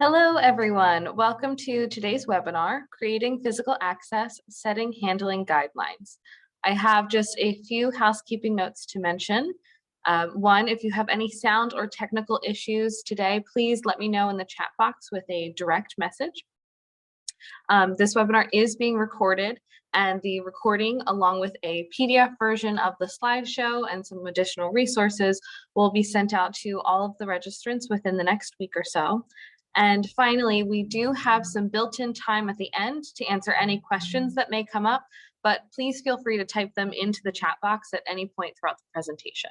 Hello, everyone. Welcome to today's webinar, Creating Physical Access, Setting Handling Guidelines. I have just a few housekeeping notes to mention. One, if you have any sound or technical issues today, please let me know in the chat box with a direct message. This webinar is being recorded, and the recording, along with a PDF version of the slideshow and some additional resources, will be sent out to all of the registrants within the next week or so. And finally, we do have some built-in time at the end to answer any questions that may come up, but please feel free to type them into the chat box at any point throughout the presentation.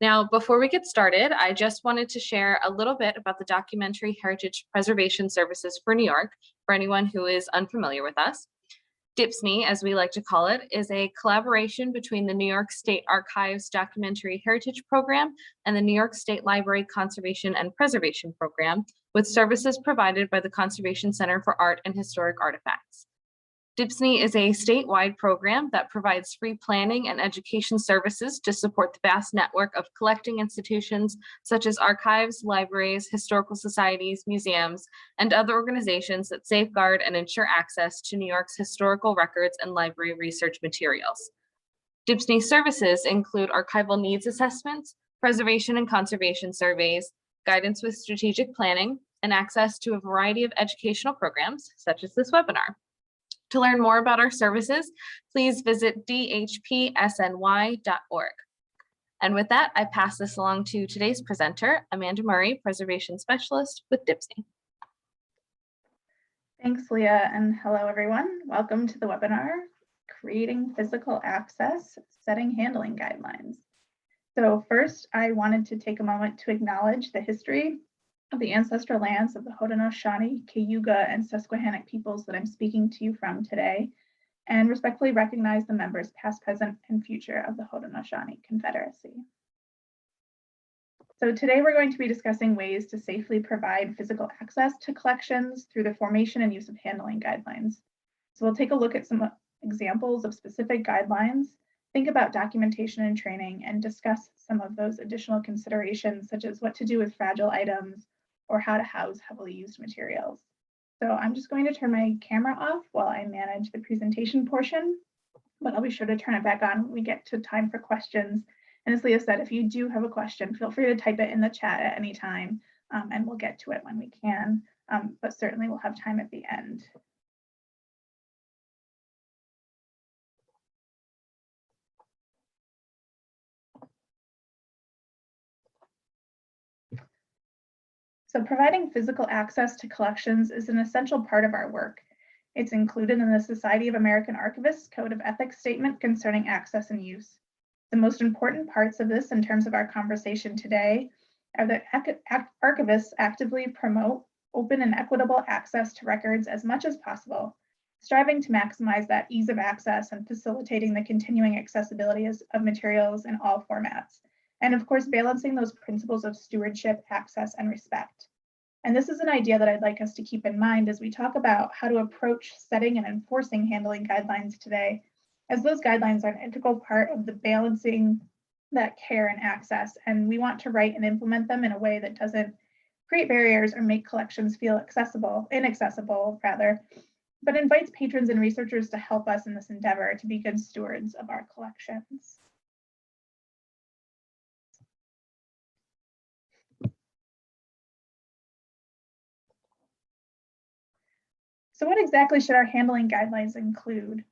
Now, before we get started, I just wanted to share a little bit about the Documentary Heritage Preservation Services for New York, for anyone who is unfamiliar with us. DHPSNY, as we like to call it, is a collaboration between the New York State Archives Documentary Heritage Program and the New York State Library Conservation and Preservation Program, with services provided by the Conservation Center for Art and Historic Artifacts. DHPSNY is a statewide program that provides free planning and education services to support the vast network of collecting institutions such as archives, libraries, historical societies, museums, and other organizations that safeguard and ensure access to New York's historical records and library research materials. DHPSNY services include archival needs assessments, preservation and conservation surveys, guidance with strategic planning, and access to a variety of educational programs, such as this webinar. To learn more about our services, please visit DHPSNY.org. And with that, I pass this along to today's presenter, Amanda Murray, Preservation Specialist with DHPSNY. Thanks, Leah, and hello, everyone. Welcome to the webinar, Creating Physical Access, Setting Handling Guidelines. So first, I wanted to take a moment to acknowledge the history of the ancestral lands of the Haudenosaunee, Cayuga, and Susquehannock peoples that I'm speaking to you from today, and respectfully recognize the members past, present, and future of the Haudenosaunee Confederacy. So today we're going to be discussing ways to safely provide physical access to collections through the formation and use of handling guidelines. So we'll take a look at some examples of specific guidelines, think about documentation and training, and discuss some of those additional considerations, such as what to do with fragile items, or how to house heavily used materials. So I'm just going to turn my camera off while I manage the presentation portion, but I'll be sure to turn it back on when we get to time for questions. And as Leah said, if you do have a question, feel free to type it in the chat at any time, and we'll get to it when we can, but certainly we'll have time at the end. So providing physical access to collections is an essential part of our work. It's included in the Society of American Archivists Code of Ethics statement concerning access and use. The most important parts of this in terms of our conversation today are that archivists actively promote open and equitable access to records as much as possible, striving to maximize that ease of access and facilitating the continuing accessibility of materials in all formats. And of course, balancing those principles of stewardship, access, and respect. And this is an idea that I'd like us to keep in mind as we talk about how to approach setting and enforcing handling guidelines today, as those guidelines are an integral part of the balancing that care and access. And we want to write and implement them in a way that doesn't create barriers or make collections feel inaccessible, but invites patrons and researchers to help us in this endeavor to be good stewards of our collections. So what exactly should our handling guidelines include?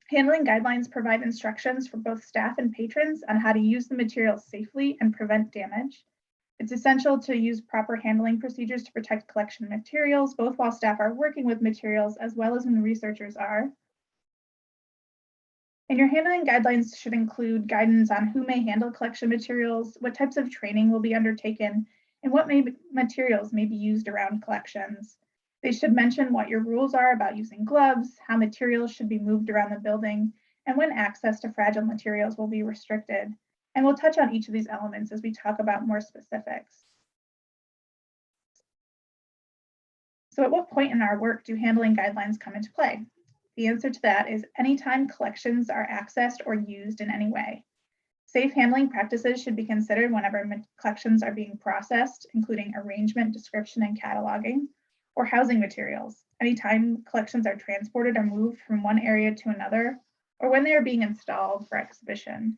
Handling guidelines provide instructions for both staff and patrons on how to use the materials safely and prevent damage. It's essential to use proper handling procedures to protect collection materials, both while staff are working with materials as well as when researchers are. And your handling guidelines should include guidance on who may handle collection materials, what types of training will be undertaken, and what materials may be used around collections. They should mention what your rules are about using gloves, how materials should be moved around the building, and when access to fragile materials will be restricted. And we'll touch on each of these elements as we talk about more specifics. So at what point in our work do handling guidelines come into play? The answer to that is anytime collections are accessed or used in any way. Safe handling practices should be considered whenever collections are being processed, including arrangement, description, and cataloging, or housing materials. Anytime collections are transported or moved from one area to another, or when they are being installed for exhibition.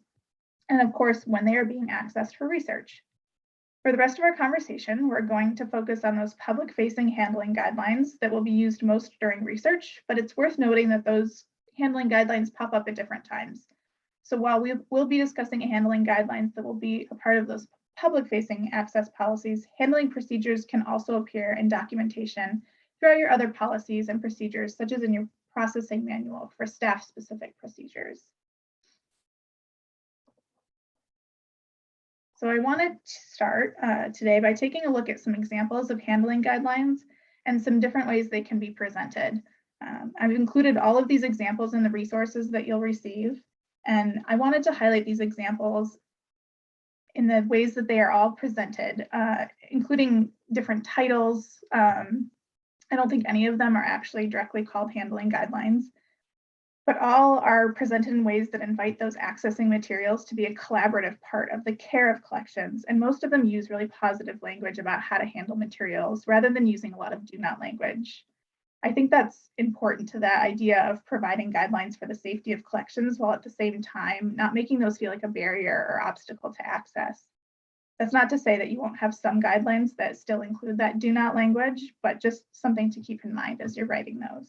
And of course, when they are being accessed for research. For the rest of our conversation, we're going to focus on those public-facing handling guidelines that will be used most during research, but it's worth noting that those handling guidelines pop up at different times. So while we will be discussing handling guidelines that will be a part of those public-facing access policies, handling procedures can also appear in documentation throughout your other policies and procedures, such as in your processing manual for staff-specific procedures. So I wanted to start today by taking a look at some examples of handling guidelines and some different ways they can be presented. I've included all of these examples in the resources that you'll receive. And I wanted to highlight these examples in the ways that they are all presented, including different titles. I don't think any of them are actually directly called handling guidelines, but all are presented in ways that invite those accessing materials to be a collaborative part of the care of collections. And most of them use really positive language about how to handle materials rather than using a lot of do not language. I think that's important to that idea of providing guidelines for the safety of collections while at the same time not making those feel like a barrier or obstacle to access. That's not to say that you won't have some guidelines that still include that do not language, but just something to keep in mind as you're writing those.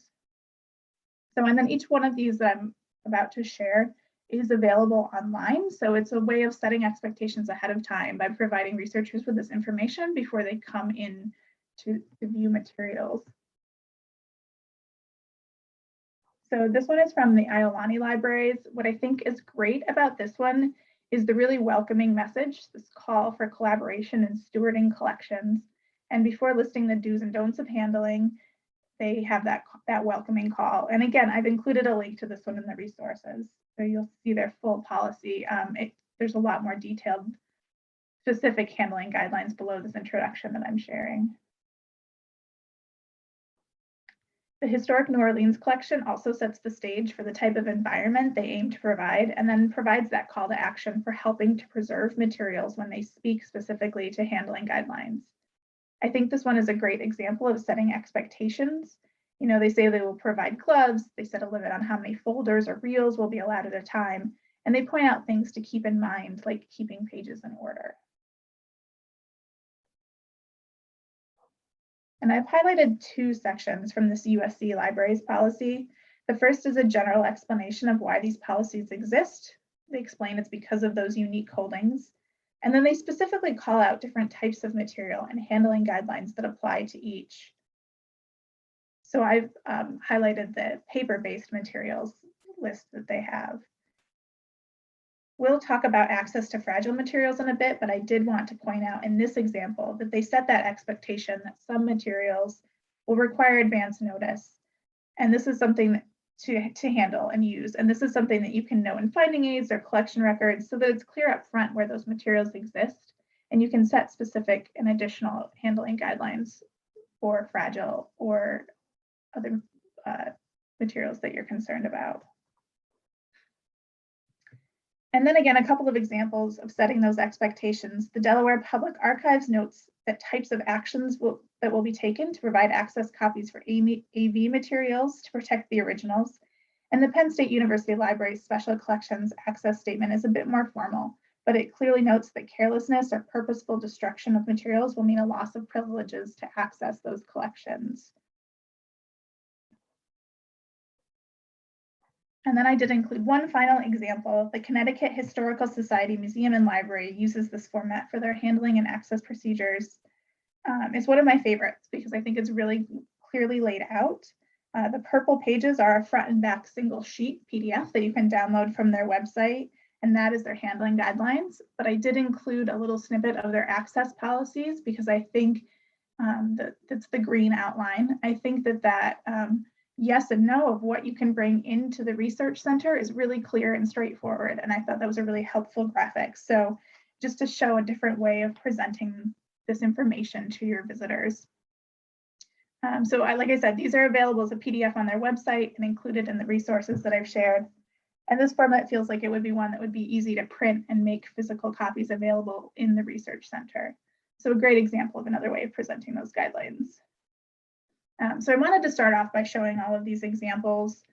So, and then each one of these that I'm about to share is available online. So it's a way of setting expectations ahead of time by providing researchers with this information before they come in to view materials. So this one is from the Iolani Libraries. What I think is great about this one is the really welcoming message, this call for collaboration and stewarding collections. And before listing the do's and don'ts of handling, they have that welcoming call. And again, I've included a link to this one in the resources. So you'll see their full policy. There's a lot more detailed, specific handling guidelines below this introduction that I'm sharing. The Historic New Orleans collection also sets the stage for the type of environment they aim to provide, and then provides that call to action for helping to preserve materials when they speak specifically to handling guidelines. I think this one is a great example of setting expectations. You know, they say they will provide gloves, they set a limit on how many folders or reels will be allowed at a time, and they point out things to keep in mind, like keeping pages in order. And I've highlighted two sections from this USC Libraries policy. The first is a general explanation of why these policies exist. They explain it's because of those unique holdings. And then they specifically call out different types of material and handling guidelines that apply to each. So I've highlighted the paper-based materials list that they have. We'll talk about access to fragile materials in a bit, but I did want to point out in this example that they set that expectation that some materials will require advance notice. And this is something to handle and use. And this is something that you can know in finding aids or collection records so that it's clear up front where those materials exist. And you can set specific and additional handling guidelines for fragile or other materials that you're concerned about. And then again, a couple of examples of setting those expectations. The Delaware Public Archives notes that types of actions that will be taken to provide access copies for AV materials to protect the originals. And the Penn State University Library's Special Collections Access Statement is a bit more formal, but it clearly notes that carelessness or purposeful destruction of materials will mean a loss of privileges to access those collections. And then I did include one final example. The Connecticut Historical Society Museum and Library uses this format for their handling and access procedures. It's one of my favorites because I think it's really clearly laid out. The purple pages are a front and back single sheet PDF that you can download from their website, and that is their handling guidelines. But I did include a little snippet of their access policies because I think that's the green outline. I think that yes and no of what you can bring into the research center is really clear and straightforward. And I thought that was a really helpful graphic. So just to show a different way of presenting this information to your visitors. So like I said, these are available as a PDF on their website and included in the resources that I've shared. And this format feels like it would be one that would be easy to print and make physical copies available in the research center. So a great example of another way of presenting those guidelines. So I wanted to start off by showing all of these examples,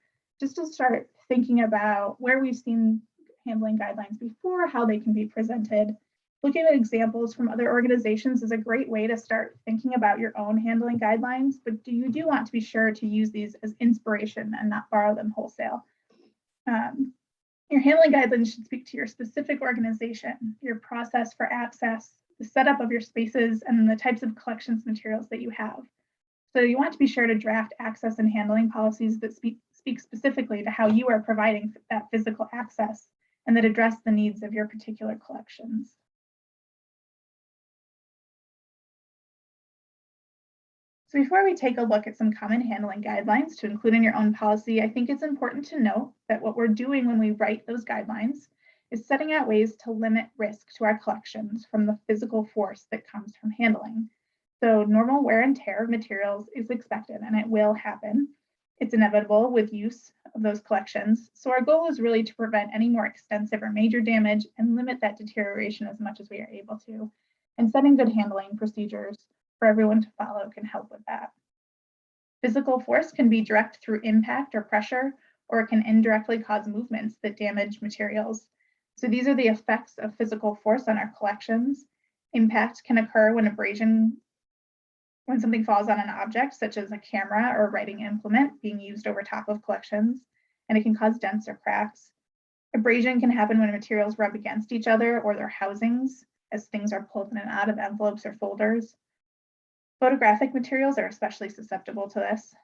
just to start thinking about where we've seen handling guidelines before, how they can be presented. Looking at examples from other organizations is a great way to start thinking about your own handling guidelines, but you do want to be sure to use these as inspiration and not borrow them wholesale. Your handling guidelines should speak to your specific organization, your process for access, the setup of your spaces, and the types of collections materials that you have. So you want to be sure to draft access and handling policies that speak specifically to how you are providing that physical access and that address the needs of your particular collections. So before we take a look at some common handling guidelines to include in your own policy, I think it's important to note that what we're doing when we write those guidelines is setting out ways to limit risk to our collections from the physical force that comes from handling. So normal wear and tear of materials is expected, and it will happen. It's inevitable with use of those collections. So our goal is really to prevent any more extensive or major damage and limit that deterioration as much as we are able to. And setting good handling procedures for everyone to follow can help with that. Physical force can be direct through impact or pressure, or it can indirectly cause movements that damage materials. So these are the effects of physical force on our collections. Impact can occur when something falls on an object, such as a camera or writing implement being used over top of collections, and it can cause dents or cracks. Abrasion can happen when materials rub against each other or their housings as things are pulled in and out of envelopes or folders. Photographic materials are especially susceptible to this,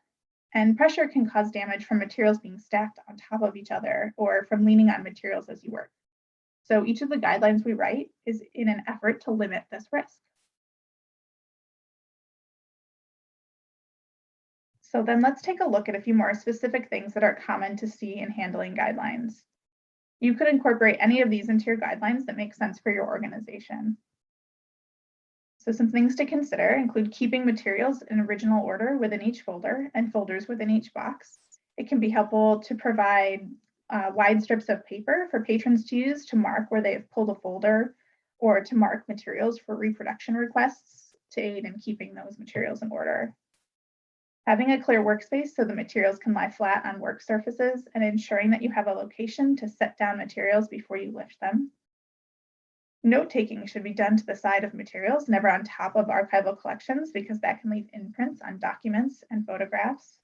and pressure can cause damage from materials being stacked on top of each other or from leaning on materials as you work. So each of the guidelines we write is in an effort to limit this risk. So then let's take a look at a few more specific things that are common to see in handling guidelines. You could incorporate any of these into your guidelines that make sense for your organization. So some things to consider include keeping materials in original order within each folder and folders within each box. It can be helpful to provide wide strips of paper for patrons to use to mark where they've pulled a folder or to mark materials for reproduction requests to aid in keeping those materials in order. Having a clear workspace so the materials can lie flat on work surfaces and ensuring that you have a location to set down materials before you lift them. Note-taking should be done to the side of materials, never on top of archival collections, because that can leave imprints on documents and photographs.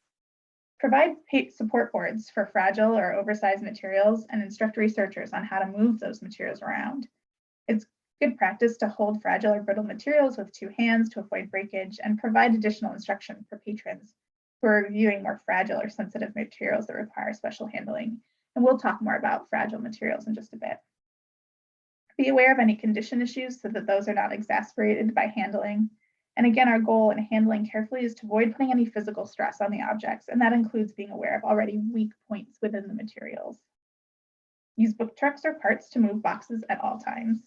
Provide support boards for fragile or oversized materials and instruct researchers on how to move those materials around. It's good practice to hold fragile or brittle materials with two hands to avoid breakage and provide additional instruction for patrons who are reviewing more fragile or sensitive materials that require special handling. And we'll talk more about fragile materials in just a bit. Be aware of any condition issues so that those are not exacerbated by handling. And again, our goal in handling carefully is to avoid putting any physical stress on the objects, and that includes being aware of already weak points within the materials. Use book trucks or carts to move boxes at all times,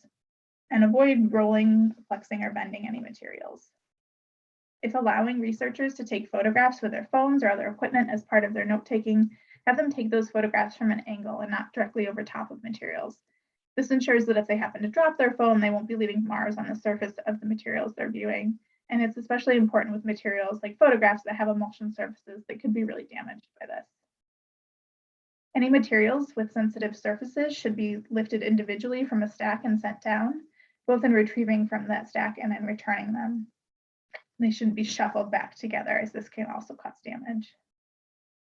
and avoid rolling, flexing, or bending any materials. If allowing researchers to take photographs with their phones or other equipment as part of their note-taking, have them take those photographs from an angle and not directly over top of materials. This ensures that if they happen to drop their phone, they won't be leaving marks on the surface of the materials they're viewing. And it's especially important with materials like photographs that have emulsion surfaces that could be really damaged by this. Any materials with sensitive surfaces should be lifted individually from a stack and set down, both in retrieving from that stack and then returning them. They shouldn't be shuffled back together, as this can also cause damage.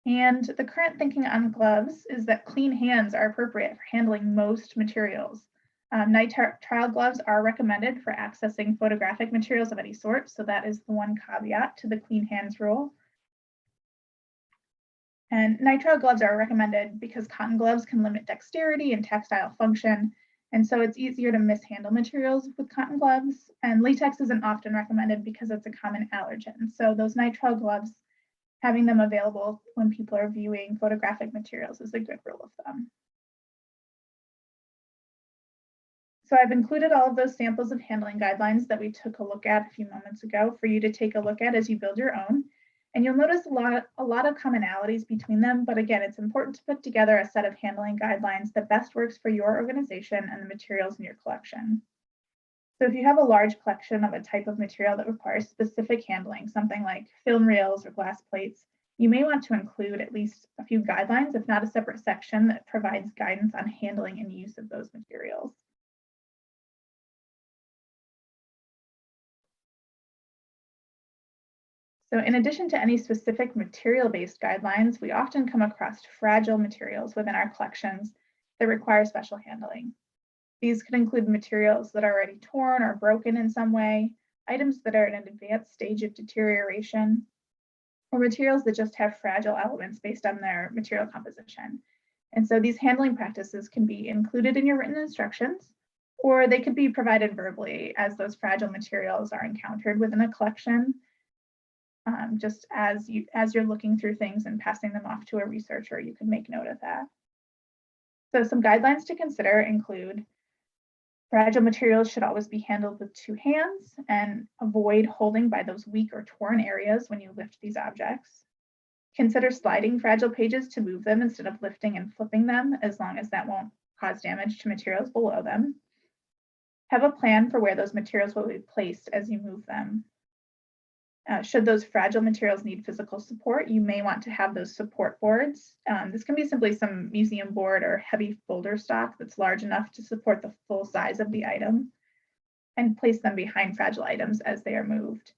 And the current thinking on gloves is that clean hands are appropriate for handling most materials. Nitrile gloves are recommended for accessing photographic materials of any sort, so that is the one caveat to the clean hands rule. And nitrile gloves are recommended because cotton gloves can limit dexterity and tactile function, and so it's easier to mishandle materials with cotton gloves. And latex isn't often recommended because it's a common allergen. So those nitrile gloves, having them available when people are viewing photographic materials is a good rule of thumb. So I've included all of those samples of handling guidelines that we took a look at a few moments ago for you to take a look at as you build your own. And you'll notice a lot of commonalities between them, but again, it's important to put together a set of handling guidelines that best works for your organization and the materials in your collection. So if you have a large collection of a type of material that requires specific handling, something like film reels or glass plates, you may want to include at least a few guidelines, if not a separate section that provides guidance on handling and use of those materials. So in addition to any specific material-based guidelines, we often come across fragile materials within our collections that require special handling. These could include materials that are already torn or broken in some way, items that are in an advanced stage of deterioration, or materials that just have fragile elements based on their material composition. And so these handling practices can be included in your written instructions, or they could be provided verbally as those fragile materials are encountered within a collection, just as you're looking through things and passing them off to a researcher, you can make note of that. So some guidelines to consider include fragile materials should always be handled with 2 hands and avoid holding by those weak or torn areas when you lift these objects. Consider sliding fragile pages to move them instead of lifting and flipping them, as long as that won't cause damage to materials below them. Have a plan for where those materials will be placed as you move them. Should those fragile materials need physical support, you may want to have those support boards. This can be simply some museum board or heavy folder stock that's large enough to support the full size of the item, and place them behind fragile items as they are moved.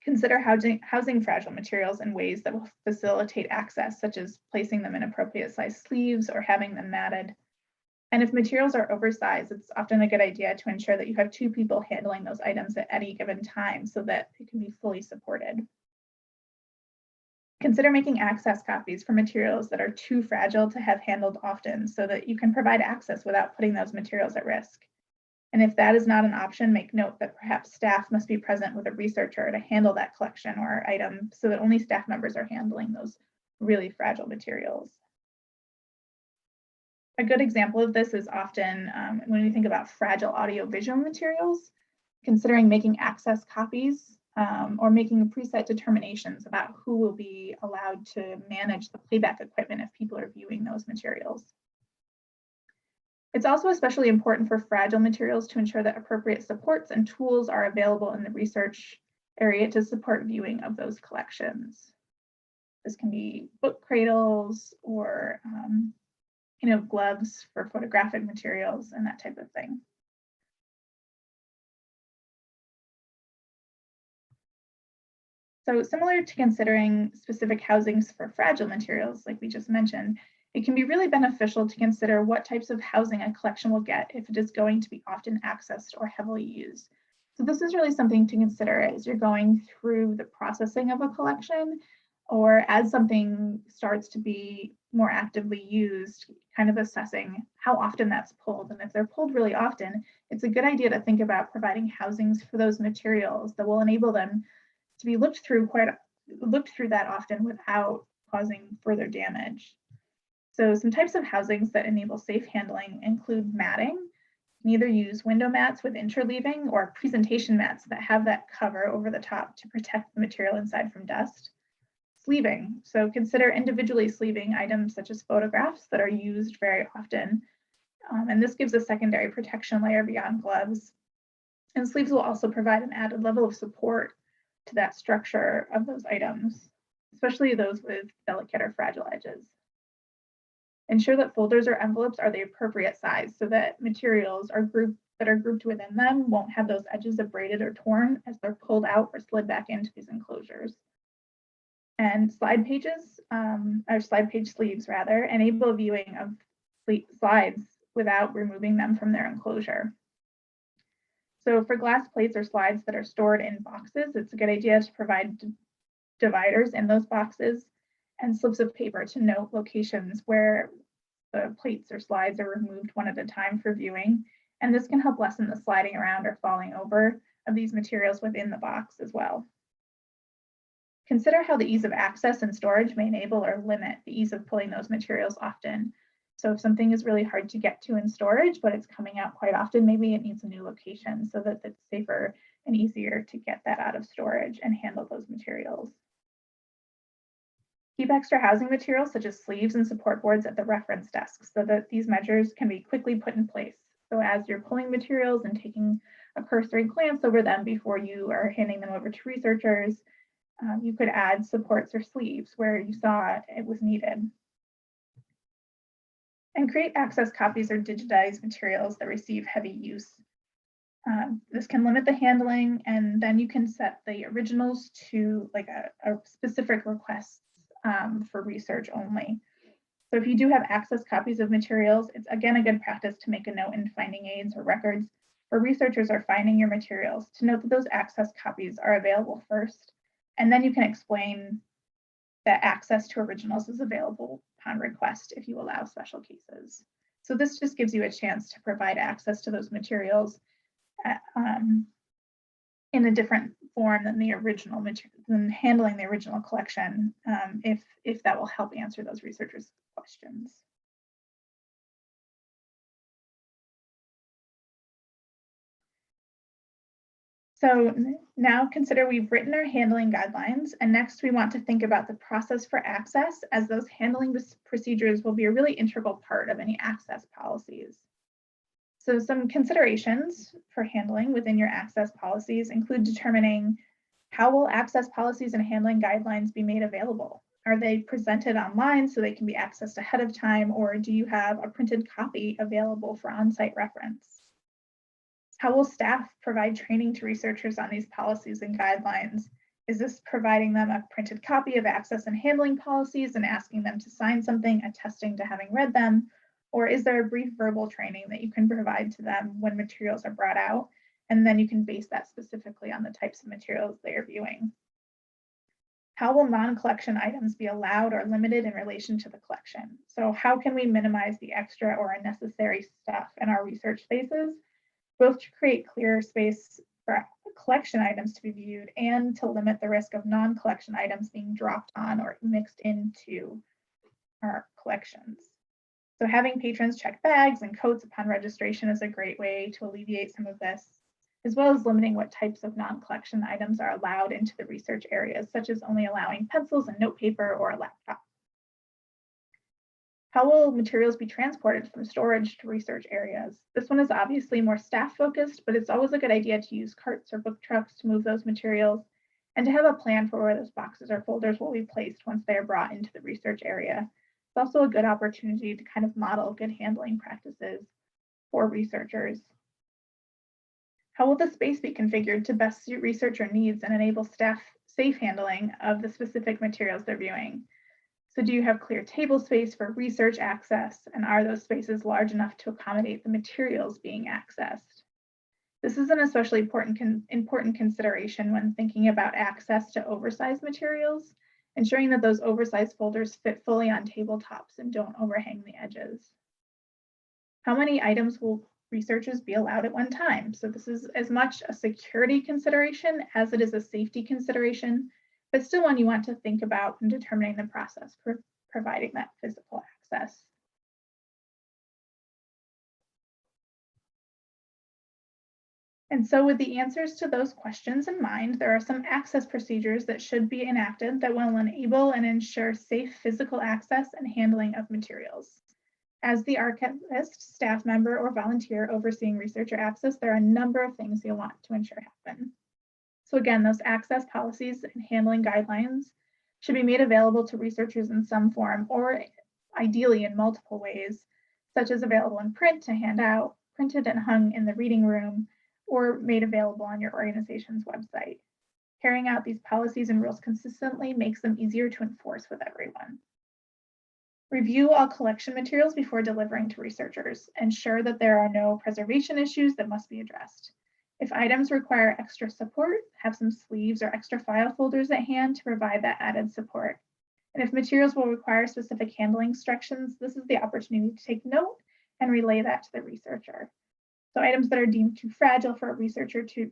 Consider housing fragile materials in ways that will facilitate access, such as placing them in appropriate size sleeves or having them matted. And if materials are oversized, it's often a good idea to ensure that you have 2 people handling those items at any given time so that it can be fully supported. Consider making access copies for materials that are too fragile to have handled often so that you can provide access without putting those materials at risk. And if that is not an option, make note that perhaps staff must be present with a researcher to handle that collection or item so that only staff members are handling those really fragile materials. A good example of this is often when we think about fragile audiovisual materials, considering making access copies or making preset determinations about who will be allowed to manage the playback equipment if people are viewing those materials. It's also especially important for fragile materials to ensure that appropriate supports and tools are available in the research area to support viewing of those collections. This can be book cradles or gloves for photographic materials and that type of thing. So similar to considering specific housings for fragile materials, like we just mentioned, it can be really beneficial to consider what types of housing a collection will get if it is going to be often accessed or heavily used. So this is really something to consider as you're going through the processing of a collection, or as something starts to be more actively used, kind of assessing how often that's pulled. And if they're pulled really often, it's a good idea to think about providing housings for those materials that will enable them to be looked through that often without causing further damage. So some types of housings that enable safe handling include matting. You can either use window mats with interleaving or presentation mats that have that cover over the top to protect the material inside from dust. Sleeving, so consider individually sleeving items such as photographs that are used very often. And this gives a secondary protection layer beyond gloves. And sleeves will also provide an added level of support to that structure of those items, especially those with delicate or fragile edges. Ensure that folders or envelopes are the appropriate size so that materials that are grouped within them won't have those edges abraded or torn as they're pulled out or slid back into these enclosures. And slide pages, or slide page sleeves rather, enable viewing of slides without removing them from their enclosure. So for glass plates or slides that are stored in boxes, it's a good idea to provide dividers in those boxes and slips of paper to note locations where the plates or slides are removed one at a time for viewing. And this can help lessen the sliding around or falling over of these materials within the box as well. Consider how the ease of access and storage may enable or limit the ease of pulling those materials often. So if something is really hard to get to in storage, but it's coming out quite often, maybe it needs a new location so that it's safer and easier to get that out of storage and handle those materials. Keep extra housing materials such as sleeves and support boards at the reference desk so that these measures can be quickly put in place. So as you're pulling materials and taking a cursory glance over them before you are handing them over to researchers, you could add supports or sleeves where you saw it was needed. And create access copies or digitized materials that receive heavy use. This can limit the handling, and then you can set the originals to like a specific request for research only. So if you do have access copies of materials, it's again a good practice to make a note in finding aids or records where researchers are finding your materials to note that those access copies are available first, and then you can explain that access to originals is available upon request if you allow special cases. So this just gives you a chance to provide access to those materials in a different form than the original material, than handling the original collection, if that will help answer those researchers' questions. So now consider we've written our handling guidelines, and next we want to think about the process for access, as those handling procedures will be a really integral part of any access policies. So some considerations for handling within your access policies include determining how will access policies and handling guidelines be made available? Are they presented online so they can be accessed ahead of time, or do you have a printed copy available for on-site reference? How will staff provide training to researchers on these policies and guidelines? Is this providing them a printed copy of access and handling policies and asking them to sign something attesting to having read them? Or is there a brief verbal training that you can provide to them when materials are brought out? And then you can base that specifically on the types of materials they are viewing. How will non-collection items be allowed or limited in relation to the collection? So how can we minimize the extra or unnecessary stuff in our research spaces, both to create clearer space for collection items to be viewed and to limit the risk of non-collection items being dropped on or mixed into our collections? So having patrons check bags and coats upon registration is a great way to alleviate some of this, as well as limiting what types of non-collection items are allowed into the research areas, such as only allowing pencils and notepaper or a laptop. How will materials be transported from storage to research areas? This one is obviously more staff focused, but it's always a good idea to use carts or book trucks to move those materials and to have a plan for where those boxes or folders will be placed once they are brought into the research area. It's also a good opportunity to kind of model good handling practices for researchers. How will the space be configured to best suit researcher needs and enable staff safe handling of the specific materials they're viewing? So do you have clear table space for research access, and are those spaces large enough to accommodate the materials being accessed? This is an especially important consideration when thinking about access to oversized materials, ensuring that those oversized folders fit fully on tabletops and don't overhang the edges. How many items will researchers be allowed at one time? So this is as much a security consideration as it is a safety consideration, but still one you want to think about when determining the process for providing that physical access. And so with the answers to those questions in mind, there are some access procedures that should be enacted that will enable and ensure safe physical access and handling of materials. As the archivist, staff member, or volunteer overseeing researcher access, there are a number of things you'll want to ensure happen. So again, those access policies and handling guidelines should be made available to researchers in some form, or ideally in multiple ways, such as available in print to hand out, printed and hung in the reading room, or made available on your organization's website. Carrying out these policies and rules consistently makes them easier to enforce with everyone. Review all collection materials before delivering to researchers. Ensure that there are no preservation issues that must be addressed. If items require extra support, have some sleeves or extra file folders at hand to provide that added support. And if materials will require specific handling instructions, this is the opportunity to take note and relay that to the researcher. So items that are deemed too fragile for a researcher to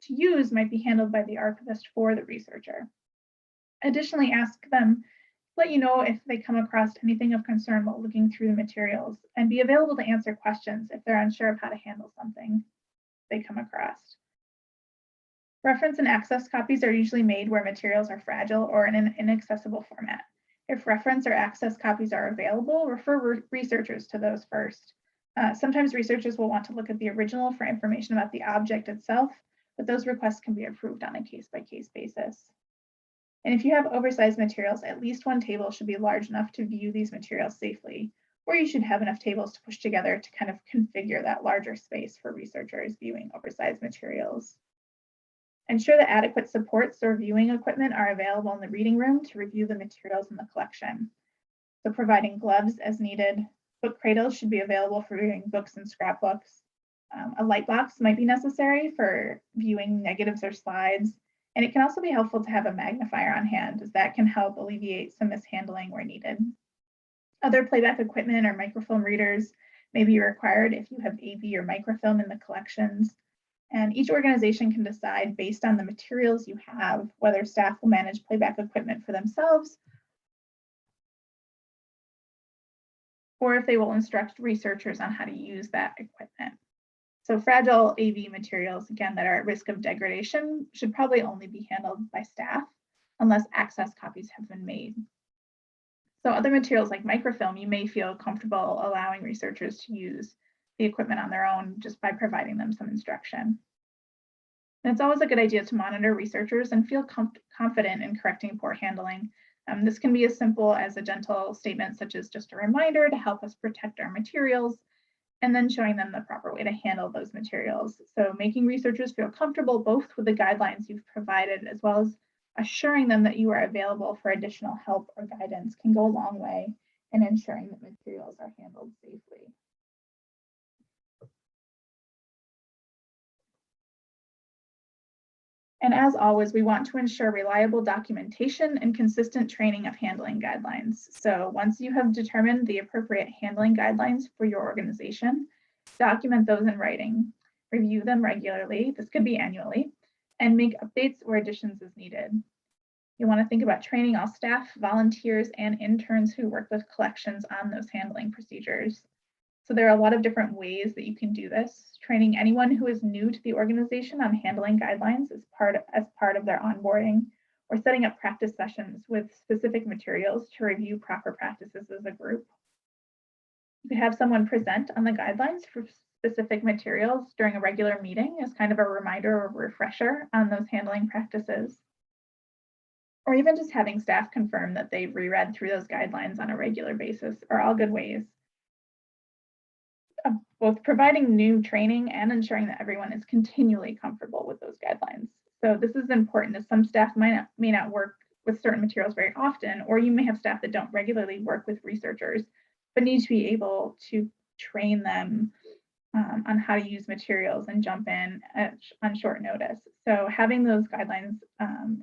use might be handled by the archivist for the researcher. Additionally, ask them, let you know if they come across anything of concern while looking through the materials, and be available to answer questions if they're unsure of how to handle something they come across. Reference and access copies are usually made where materials are fragile or in an inaccessible format. If reference or access copies are available, refer researchers to those first. Sometimes researchers will want to look at the original for information about the object itself, but those requests can be approved on a case-by-case basis. And if you have oversized materials, at least one table should be large enough to view these materials safely, or you should have enough tables to push together to kind of configure that larger space for researchers viewing oversized materials. Ensure that adequate supports or viewing equipment are available in the reading room to review the materials in the collection. So providing gloves as needed. Book cradles should be available for viewing books and scrapbooks. A light box might be necessary for viewing negatives or slides. And it can also be helpful to have a magnifier on hand, as that can help alleviate some mishandling where needed. Other playback equipment or microfilm readers may be required if you have AV or microfilm in the collections. And each organization can decide based on the materials you have, whether staff will manage playback equipment for themselves, or if they will instruct researchers on how to use that equipment. So fragile AV materials, again, that are at risk of degradation should probably only be handled by staff unless access copies have been made. So other materials like microfilm, you may feel comfortable allowing researchers to use the equipment on their own just by providing them some instruction. And it's always a good idea to monitor researchers and feel confident in correcting poor handling. This can be as simple as a gentle statement such as just a reminder to help us protect our materials, and then showing them the proper way to handle those materials. So making researchers feel comfortable both with the guidelines you've provided as well as assuring them that you are available for additional help or guidance can go a long way in ensuring that materials are handled safely. And as always, we want to ensure reliable documentation and consistent training of handling guidelines. So once you have determined the appropriate handling guidelines for your organization, document those in writing, review them regularly, this could be annually, and make updates or additions as needed. You want to think about training all staff, volunteers, and interns who work with collections on those handling procedures. So there are a lot of different ways that you can do this. Training anyone who is new to the organization on handling guidelines as part of their onboarding, or setting up practice sessions with specific materials to review proper practices as a group. You could have someone present on the guidelines for specific materials during a regular meeting as kind of a reminder or refresher on those handling practices. Or even just having staff confirm that they've reread through those guidelines on a regular basis are all good ways of both providing new training and ensuring that everyone is continually comfortable with those guidelines. So this is important as some staff may not work with certain materials very often, or you may have staff that don't regularly work with researchers, but need to be able to train them on how to use materials and jump in on short notice. So having those guidelines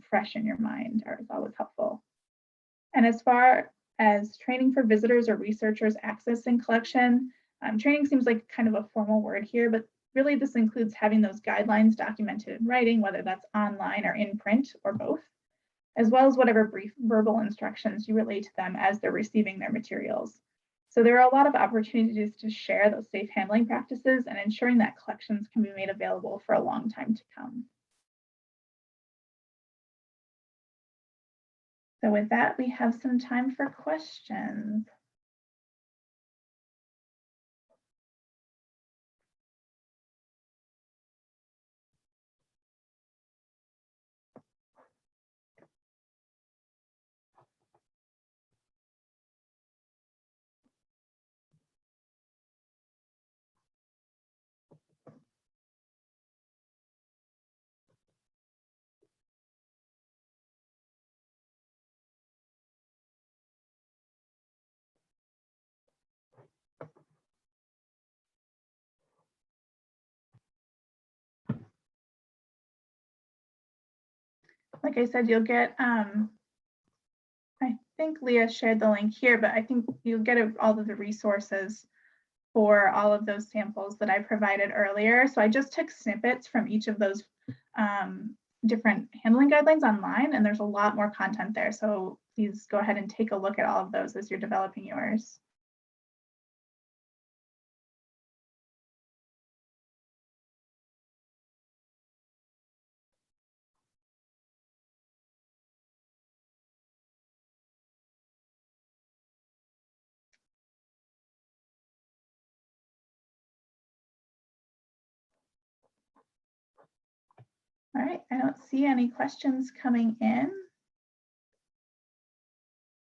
fresh in your mind is always helpful. And as far as training for visitors or researchers accessing collection, training seems like kind of a formal word here, but really this includes having those guidelines documented in writing, whether that's online or in print or both, as well as whatever brief verbal instructions you relay to them as they're receiving their materials. So there are a lot of opportunities to share those safe handling practices and ensuring that collections can be made available for a long time to come. So with that, we have some time for questions. Like I said, you'll get, I think Leah shared the link here, but I think you'll get all of the resources for all of those samples that I provided earlier. So I just took snippets from each of those different handling guidelines online, and there's a lot more content there. So please go ahead and take a look at all of those as you're developing yours. All right, I don't see any questions coming in.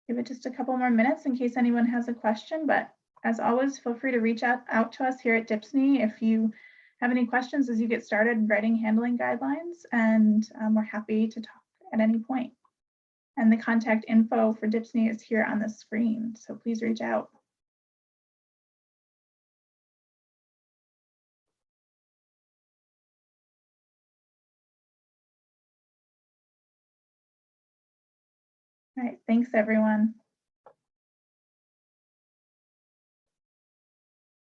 Give it just a couple more minutes in case anyone has a question, but as always, feel free to reach out to us here at DHPSNY if you have any questions as you get started writing handling guidelines, and we're happy to talk at any point. And the contact info for DHPSNY is here on the screen, so please reach out. All right, thanks everyone.